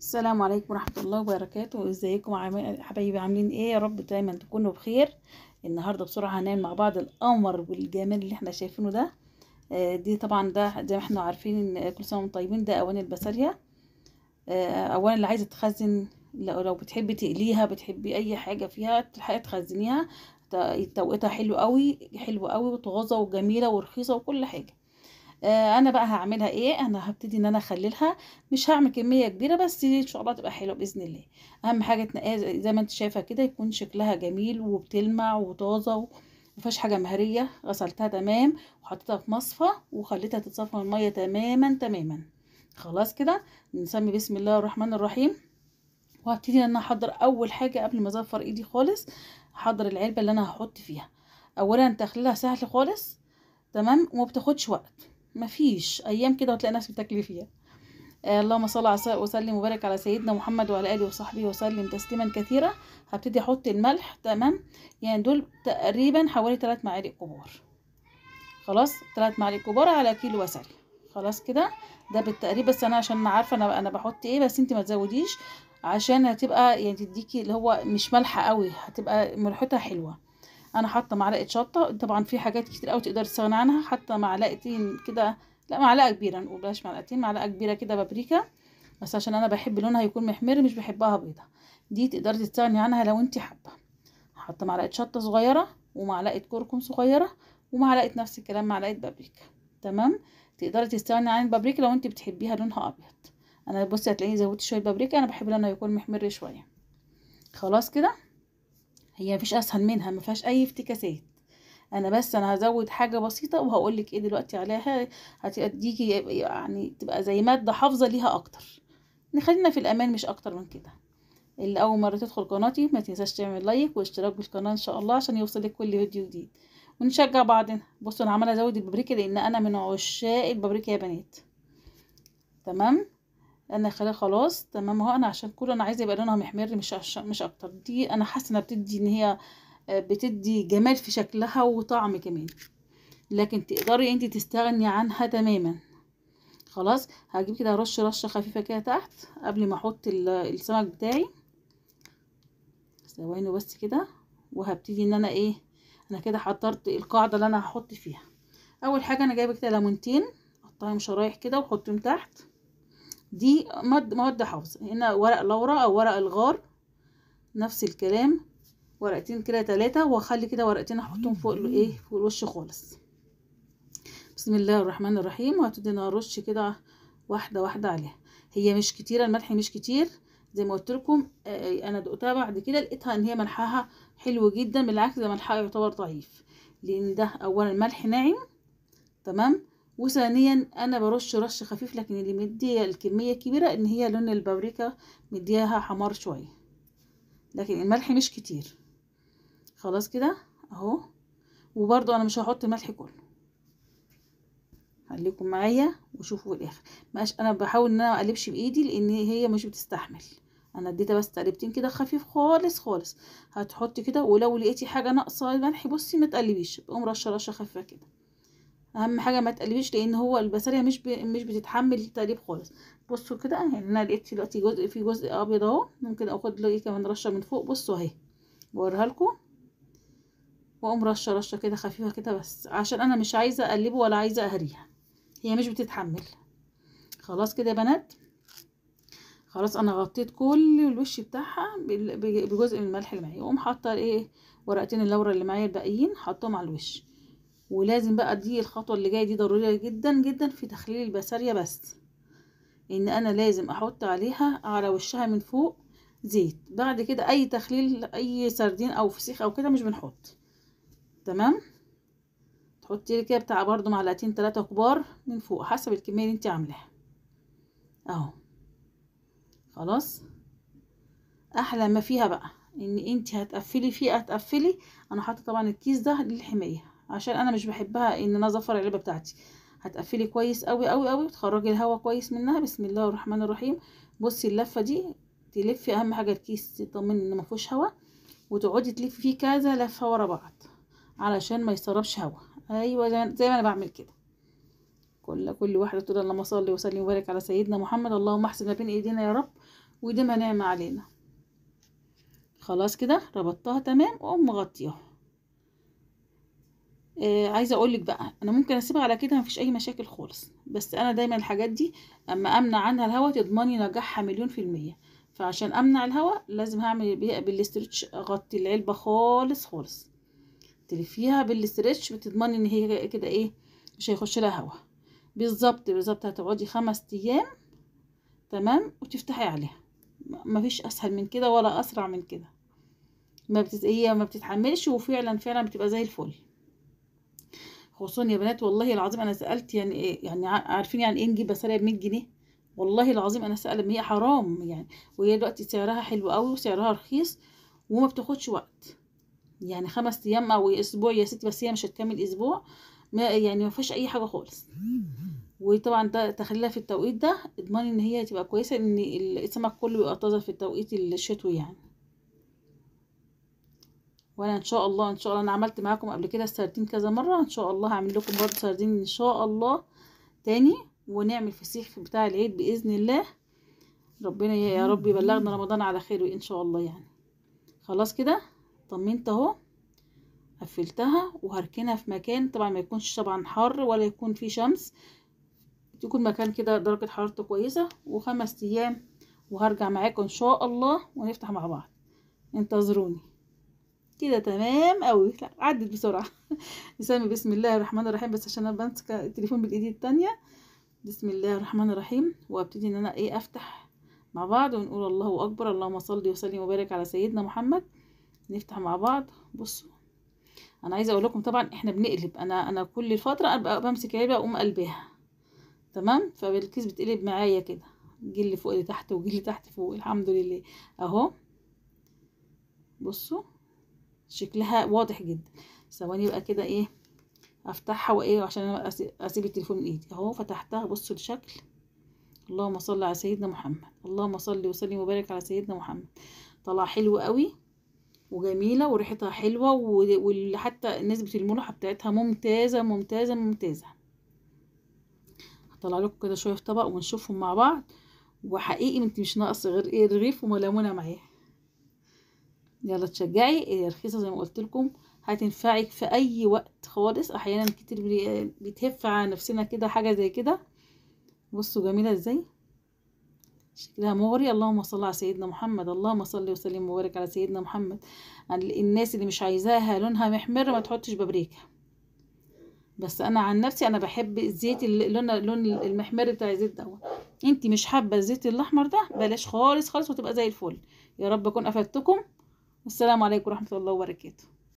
السلام عليكم ورحمة الله وبركاته. ازيكم حبايبي، عاملين ايه؟ يا رب دايما تكونوا بخير. النهارده بسرعة هنعمل مع بعض القمر والجمال اللي احنا شايفينه ده. دي طبعا ده زي ما احنا عارفين ان كل سنة وانتم طيبين. ده اواني البسارية. اولا اللي عايزة تخزن، لو بتحبي تقليها، بتحبي اي حاجة فيها تلحقي تخزنيها. توقيتها حلو قوي حلو قوي، وطازة وجميلة ورخيصة وكل حاجة. انا بقى هعملها ايه؟ انا هبتدي ان انا اخللها. مش هعمل كميه كبيره، بس ان شاء الله تبقى حلوه باذن الله. اهم حاجه تنقيها زي ما انت شايفه كده، يكون شكلها جميل وبتلمع وطازه ومفيهاش حاجه مهريه. غسلتها تمام وحطيتها في مصفى وخليتها تتصفى من الميه تماما تماما. خلاص كده، نسمي بسم الله الرحمن الرحيم. وهبتدي ان انا احضر اول حاجه قبل ما اظفر ايدي خالص. هحضر العلبه اللي انا هحط فيها. اولا تخليلها سهل خالص، تمام، وما بتاخدش وقت. مفيش ايام كده وتلاقي نفسك بتاكلي فيها. اللهم صل وسلم وبارك على سيدنا محمد وعلى اله وصحبه وسلم تسليما كثيرا. هبتدي احط الملح، تمام، يعني دول تقريبا حوالي 3 معالق كبار. خلاص، 3 معالق كبار على كيلو بصل. خلاص كده، ده بالتقريب، بس انا عشان عارفه انا بحط ايه، بس انت ما تزوديش عشان هتبقى يعني تديكي اللي هو مش مالحه قوي، هتبقى ملحتها حلوه. انا حاطه معلقه شطه، طبعا في حاجات كتير قوي تقدر تستغنى عنها. حاطه معلقتين كده، لا معلقه كبيره، نقول بلاش معلقتين، معلقه كبيره كده بابريكا، بس عشان انا بحب لونها يكون محمر، مش بحبها بيضه. دي تقدري تستغني عنها لو انت حابه. حاطه معلقه شطه صغيره، ومعلقه كركم صغيره، ومعلقه نفس الكلام معلقه بابريكا. تمام. تقدري تستغني عن البابريكا لو انت بتحبيها لونها ابيض. انا بصي هتلاقيني زودت شويه بابريكا، انا بحب لونها يكون محمر شويه. خلاص كده، هي مفيش اسهل منها، مفيهاش اي افتكاسات. انا هزود حاجه بسيطه وهقول لك ايه دلوقتي عليها. هتديكي يعني تبقى زي ماده حافظه ليها اكتر. نخلينا في الامان، مش اكتر من كده. اللي اول مره تدخل قناتي ما تنساش تعمل لايك واشتراك بالقناه ان شاء الله، عشان يوصلك كل فيديو جديد ونشجع بعضنا. بصوا انا عماله ازود البابريكا لان انا من عشاق البابريكا يا بنات. تمام. انا خلاص تمام اهو. انا عشان كله انا عايزه يبقى لونها محمر، مش اكتر. دي انا حاسه انها بتدي ان هي بتدي جمال في شكلها وطعم كمان، لكن تقدري انت تستغني عنها تماما. خلاص، هجيب كده رشه خفيفه كده تحت قبل ما احط السمك بتاعي. ثواني بس كده. وهبتدي ان انا ايه، انا كده حضرت القاعده اللي انا هحط فيها. اول حاجه انا جايبه كده ليمونتين، قطعهم شرايح كده وحطهم تحت. دي مواد حافظه. هنا ورق لورا او ورق الغار، نفس الكلام، ورقتين كده 3، واخلي كده ورقتين احطهم فوق الايه، فوق الوش خالص. بسم الله الرحمن الرحيم. وهبتدي انا ارش كده واحده واحده عليها. هي مش كتيره، الملح مش كتير زي ما قلت لكم. انا دقتها بعد كده لقيتها ان هي ملحها حلو جدا، بالعكس ده ملحها يعتبر ضعيف، لان ده اولا ملح ناعم، تمام، وثانيا انا برش رش خفيف، لكن اللي مديه الكميه الكبيره ان هي لون البابريكا مديها حمار شويه، لكن الملح مش كتير. خلاص كده اهو. وبرضو انا مش هحط الملح كله، خليكم معايا وشوفوا في الاخر. ماشي، انا بحاول ان انا ما اقلبش بايدي لان هي مش بتستحمل. انا اديتها بس تقلبتين كده خفيف خالص خالص. هتحطي كده، ولو لقيتي حاجه ناقصه ملح بصي ما تقلبيش، بقوم رشه خفيفه كده. اهم حاجه ما تقلبيش لان هو البسله مش بتتحمل التقليب خالص. بصوا كده، يعني انا لقيت دلوقتي جزء ابيض اهو، ممكن اخد له كمان رشه من فوق. بصوا اهي، بوريها لكم. واقوم رشه كده خفيفه كده، بس عشان انا مش عايزه اقلبه ولا عايزه اهريها، هي مش بتتحمل. خلاص كده يا بنات. خلاص انا غطيت كل الوش بتاعها بجزء من الملح اللي معايا. واقوم حاطه ايه، ورقتين اللورا اللي معايا الباقيين حطهم على الوش. ولازم بقى دي الخطوه اللي جايه دي ضروريه جدا جدا في تخليل البسارية، بس ان انا لازم احط عليها على وشها من فوق زيت. بعد كده اي تخليل اي سردين او فسيخ او كده مش بنحط. تمام. تحطي لي كده بتاع برضو معلقتين 3 كبار من فوق حسب الكميه اللي انت عاملاها اهو. خلاص. احلى ما فيها بقى ان انت هتقفلي فيه، هتقفلي. انا حاطه طبعا الكيس ده للحمايه عشان انا مش بحبها ان انا ازفر العلبه بتاعتي. هتقفلي كويس قوي قوي قوي وتخرجي الهواء كويس منها. بسم الله الرحمن الرحيم. بصي اللفه دي تلفي، اهم حاجه الكيس تطمني ان ما فيهوش هواء، وتقعدي تلفي فيه كذا لفه ورا بعض علشان ما يسربش هواء. ايوه زي ما انا بعمل كده. كل واحده تقول اللهم صل وسلم وبارك على سيدنا محمد. اللهم احسن ما بين ايدينا يا رب، ويديمها ناعمة علينا. خلاص كده ربطتها تمام واقوم مغطياها. عايزه اقول لك بقى انا ممكن اسيبها على كده مفيش اي مشاكل خالص، بس انا دايما الحاجات دي اما امنع عنها الهواء تضمني نجاحها 100%. فعشان امنع الهواء لازم هعمل بيها بالاسترتش، اغطي العلبه خالص خالص، تلفيها بالاسترتش بتضمني ان هي كده ايه مش هيخش لها هواء. بالظبط هتقعدي 5 ايام تمام وتفتحي عليها. مفيش اسهل من كده ولا اسرع من كده. هي ما بتتحملش وفعلا بتبقى زي الفل. خصوصا يا بنات والله العظيم انا سالت يعني ايه، يعني عارفين يعني ايه نجيب بسله ب100 جنيه؟ والله العظيم انا سألت، هي حرام يعني. وهي دلوقتي سعرها حلو قوي وسعرها رخيص وما بتاخدش وقت، يعني 5 ايام او اسبوع يا ستي، بس هي مش هتكمل اسبوع. ما يعني ما فيهاش اي حاجه خالص. وطبعا ده تخليها في التوقيت ده اضمني ان هي تبقى كويسه، ان السمك كله يبقى طازه في التوقيت الشتوي يعني. وانا ان شاء الله انا عملت معاكم قبل كده السردين كذا مره، ان شاء الله هعمل لكم برضه سردين ان شاء الله تاني، ونعمل فسيخ بتاع العيد باذن الله. ربنا يا رب يبلغنا رمضان على خير ان شاء الله يعني. خلاص كده طمنت اهو، قفلتها وهركنها في مكان طبعا ما يكونش طبعا حر ولا يكون فيه شمس، يكون مكان كده درجه حرارته كويسه، و5 ايام وهرجع معاكم ان شاء الله ونفتح مع بعض. انتظروني. كده تمام قوي، لا عدت بسرعه. نسمي بسم الله الرحمن الرحيم، بس عشان انا بمسك التليفون بالايد التانية. بسم الله الرحمن الرحيم، وابتدي ان انا ايه افتح مع بعض ونقول الله اكبر، اللهم صل وسلم وبارك على سيدنا محمد. نفتح مع بعض. بصوا انا عايزه اقول لكم طبعا احنا بنقلب، انا كل فتره ابقى بمسك علبه اقوم قلبها تمام، فالكيس بتقلب معايا كده، جيل فوق لتحت وجيل تحت فوق الحمد لله اهو. بصوا شكلها واضح جدا. ثواني بقى كده ايه افتحها وايه عشان انا اسيب التليفون من ايدي اهو. فتحتها بصوا الشكل، اللهم صل على سيدنا محمد، اللهم صل وسلم وبارك على سيدنا محمد. طلع حلو قوي وجميله وريحتها حلوه، وحتى نسبه الملوحه بتاعتها ممتازه. هطلع لكم كده شويه في طبق ونشوفهم مع بعض. وحقيقي انت مش ناقص غير ايه رغيف وليمونه معاه. يلا تشجعي، رخيصه زي ما قلت لكم، هتنفعك في اي وقت خالص. احيانا كتير بتهف على نفسنا كده حاجه زي كده. بصوا جميله ازاي، شكلها مغري. اللهم صل على سيدنا محمد، اللهم صل وسلم وبارك على سيدنا محمد. الناس اللي مش عايزاها لونها محمر ما تحطش بابريكا، بس انا عن نفسي انا بحب الزيت لون المحمر بتاع الزيت دوت. انتي مش حابه الزيت الاحمر ده بلاش خالص وتبقى زي الفل. يا رب اكون افدتكم، والسلام عليكم ورحمه الله وبركاته.